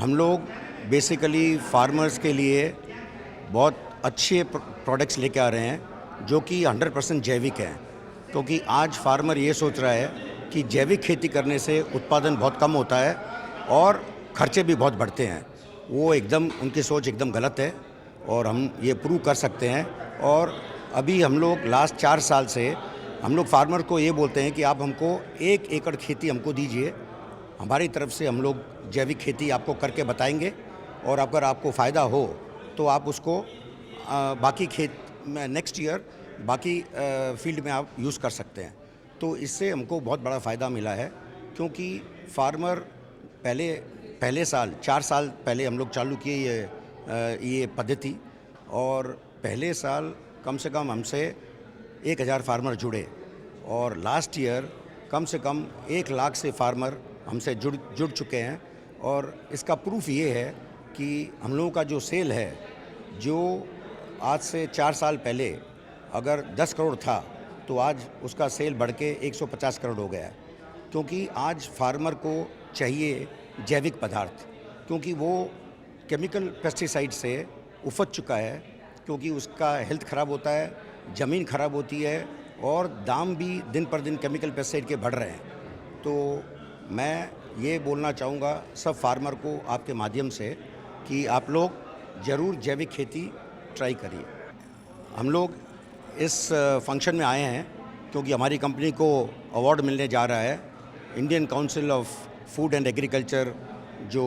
हम लोग basically farmers के लिए बहुत अच्छे प्रोडक्ट्स लेके आ रहे हैं जो कि 100% जैविक हैं, क्योंकि आज फार्मर ये सोच रहा है कि जैविक खेती करने से उत्पादन बहुत कम होता है और खर्चे भी बहुत बढ़ते हैं। वो एकदम उनकी सोच एकदम गलत है और हम ये प्रूव कर सकते हैं। और अभी हम लोग लास्ट 4 साल से हम लोग फार्मर को ये बोलते हैं कि आप हमको 1 एकड़ खेती हमको दीजिए, हमारी तरफ से हम लोग जैविक खेती आपको करके बताएंगे और अगर आपको फ़ायदा हो तो आप उसको बाकी खेत में नेक्स्ट ईयर बाकी फील्ड में आप यूज़ कर सकते हैं। तो इससे हमको बहुत बड़ा फ़ायदा मिला है, क्योंकि फार्मर पहले साल 4 साल पहले हम लोग चालू किए ये पद्धति, और पहले साल कम से कम हमसे 1000 फार्मर जुड़े और लास्ट ईयर कम से कम 1 लाख से फार्मर हमसे जुड़ चुके हैं। और इसका प्रूफ ये है कि हम लोगों का जो सेल है, जो आज से 4 साल पहले अगर 10 करोड़ था तो आज उसका सेल बढ़ के 150 करोड़ हो गया है। क्योंकि आज फार्मर को चाहिए जैविक पदार्थ, क्योंकि वो केमिकल पेस्टिसाइड से उफत चुका है, क्योंकि उसका हेल्थ ख़राब होता है, ज़मीन ख़राब होती है और दाम भी दिन पर दिन केमिकल पेस्टिसाइड के बढ़ रहे हैं। तो मैं ये बोलना चाहूँगा सब फार्मर को आपके माध्यम से कि आप लोग ज़रूर जैविक खेती ट्राई करिए। हम लोग इस फंक्शन में आए हैं क्योंकि हमारी कंपनी को अवार्ड मिलने जा रहा है। Indian council of food and agriculture जो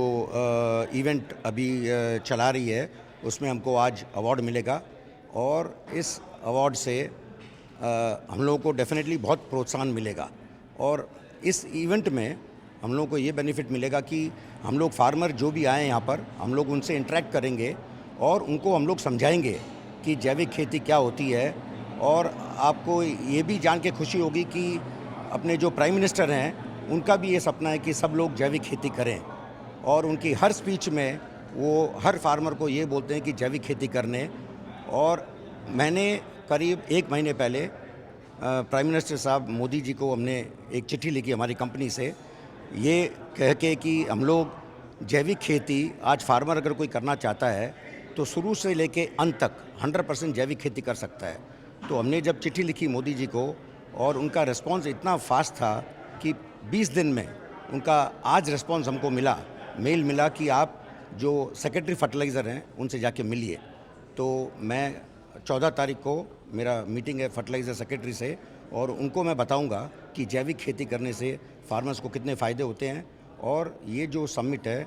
इवेंट अभी चला रही है, उसमें हमको आज अवार्ड मिलेगा और इस अवार्ड से हम लोगों को डेफिनेटली बहुत प्रोत्साहन मिलेगा। और इस इवेंट में हम लोगों को ये बेनिफिट मिलेगा कि हम लोग फार्मर जो भी आए यहाँ पर, हम लोग उनसे इंटरेक्ट करेंगे और उनको हम लोग समझाएंगे कि जैविक खेती क्या होती है। और आपको ये भी जान के खुशी होगी कि अपने जो प्राइम मिनिस्टर हैं, उनका भी ये सपना है कि सब लोग जैविक खेती करें, और उनकी हर स्पीच में वो हर फार्मर को ये बोलते हैं कि जैविक खेती करने। और मैंने करीब 1 महीने पहले प्राइम मिनिस्टर साहब मोदी जी को हमने एक चिट्ठी लिखी हमारी कंपनी से, ये कह के कि हम लोग जैविक खेती आज फार्मर अगर कोई करना चाहता है तो शुरू से लेके अंत तक 100% जैविक खेती कर सकता है। तो हमने जब चिट्ठी लिखी मोदी जी को और उनका रिस्पांस इतना फास्ट था कि 20 दिन में उनका आज रिस्पांस हमको मिला, मेल मिला कि आप जो सेक्रेटरी फर्टिलाइज़र हैं उनसे जाके मिलिए। तो मैं 14 तारीख को मेरा मीटिंग है फर्टिलाइज़र सेक्रेटरी से, और उनको मैं बताऊंगा कि जैविक खेती करने से फार्मर्स को कितने फ़ायदे होते हैं। और ये जो समिट है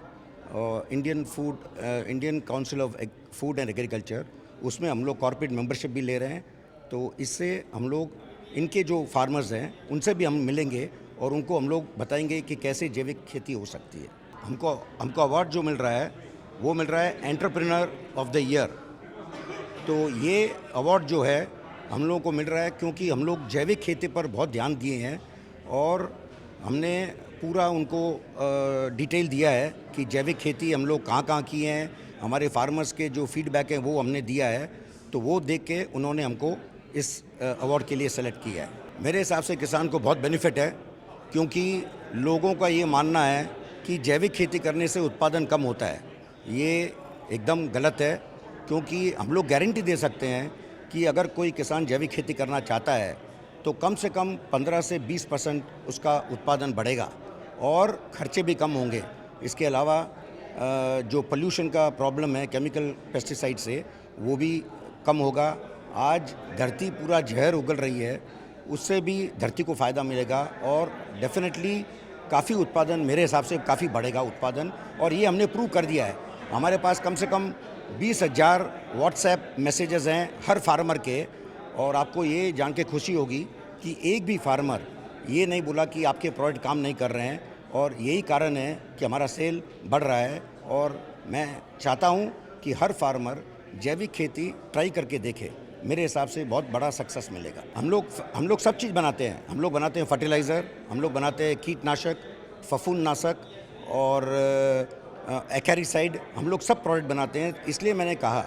Indian council of food and agriculture, उसमें हम लोग कॉर्पोरेट मेंबरशिप भी ले रहे हैं। तो इससे हम लोग इनके जो फार्मर्स हैं उनसे भी हम मिलेंगे और उनको हम लोग बताएंगे कि कैसे जैविक खेती हो सकती है। हमको अवार्ड जो मिल रहा है वो मिल रहा है एंटरप्रेन्योर ऑफ द ईयर। तो ये अवार्ड जो है हम लोगों को मिल रहा है क्योंकि हम लोग जैविक खेती पर बहुत ध्यान दिए हैं और हमने पूरा उनको डिटेल दिया है कि जैविक खेती हम लोग कहाँ कहाँ की हैं, हमारे फार्मर्स के जो फीडबैक हैं वो हमने दिया है। तो वो देख के उन्होंने हमको इस अवार्ड के लिए सेलेक्ट किया है। मेरे हिसाब से किसान को बहुत बेनिफिट है, क्योंकि लोगों का ये मानना है कि जैविक खेती करने से उत्पादन कम होता है। ये एकदम गलत है, क्योंकि हम लोग गारंटी दे सकते हैं कि अगर कोई किसान जैविक खेती करना चाहता है तो कम से कम 15 से 20% उसका उत्पादन बढ़ेगा और खर्चे भी कम होंगे। इसके अलावा जो पोल्यूशन का प्रॉब्लम है केमिकल पेस्टिसाइड से, वो भी कम होगा। आज धरती पूरा जहर उगल रही है, उससे भी धरती को फ़ायदा मिलेगा और डेफिनेटली काफ़ी उत्पादन, मेरे हिसाब से काफ़ी बढ़ेगा उत्पादन। और ये हमने प्रूव कर दिया है। हमारे पास कम से कम 20,000 व्हाट्सएप मैसेजेस हैं हर फार्मर के, और आपको ये जान के खुशी होगी कि एक भी फार्मर ये नहीं बोला कि आपके प्रोडक्ट काम नहीं कर रहे हैं। और यही कारण है कि हमारा सेल बढ़ रहा है। और मैं चाहता हूँ कि हर फार्मर जैविक खेती ट्राई करके देखे, मेरे हिसाब से बहुत बड़ा सक्सेस मिलेगा। हम लोग सब चीज़ बनाते हैं। हम लोग बनाते हैं फर्टिलाइज़र, हम लोग बनाते हैं कीटनाशक, फफूंदनाशक और एक्यारीसाइड, हम लोग सब प्रोडक्ट बनाते हैं। इसलिए मैंने कहा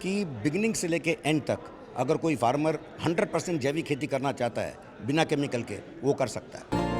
कि बिगिनिंग से लेके एंड तक अगर कोई फार्मर 100% जैविक खेती करना चाहता है बिना केमिकल के, वो कर सकता है।